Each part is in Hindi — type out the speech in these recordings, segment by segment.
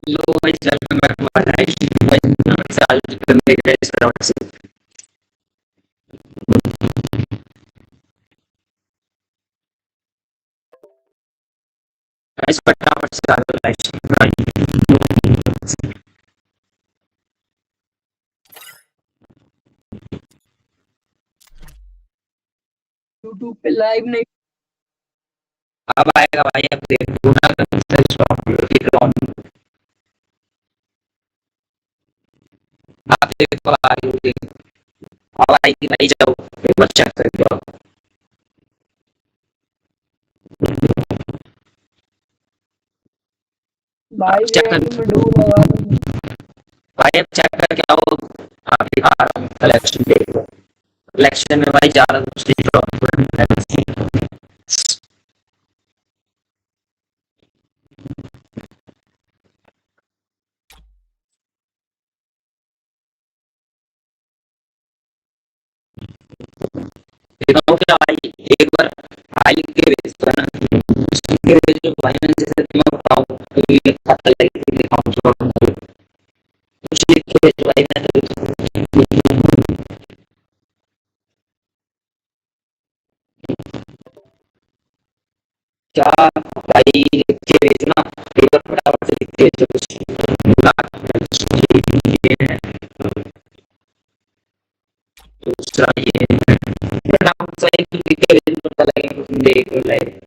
लो भाई welcome back to our life साल करने के इस तरह से इस फटाफट से आगे लाइफ यूट्यूब पे लाइव नहीं। अब आएगा भाई अब देखो ना आप देखो आ रही होगी अब आएगी भाई जाओ पेपर चेक करके आओ भाई चेक वेट कर में डूब लगा दूं। भाई अब चेक करके आओ आप दिखा रहा हूँ कलेक्शन देखो कलेक्शन में भाई ज्यादा दूसरी जॉब देखो क्या भाई एक बार भाई के भेज दो ना उसके भेज दो भाई मैंने जैसे तुम्हें बताऊं तो ये खाता लेके दिखाऊं तो कुछ लिख के भेजो भाई मैं क्या भाई लिख के भेजना एक बार फटाफट से लिख के भेजो दूसरा ये फटाफट से लिख के भेजो पता लगेगा तुम देख लो लाइव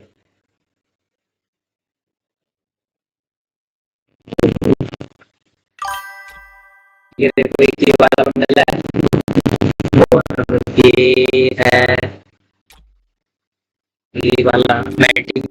ये देखो एक ये वाला बंडल है ये है ये वाला मैटिक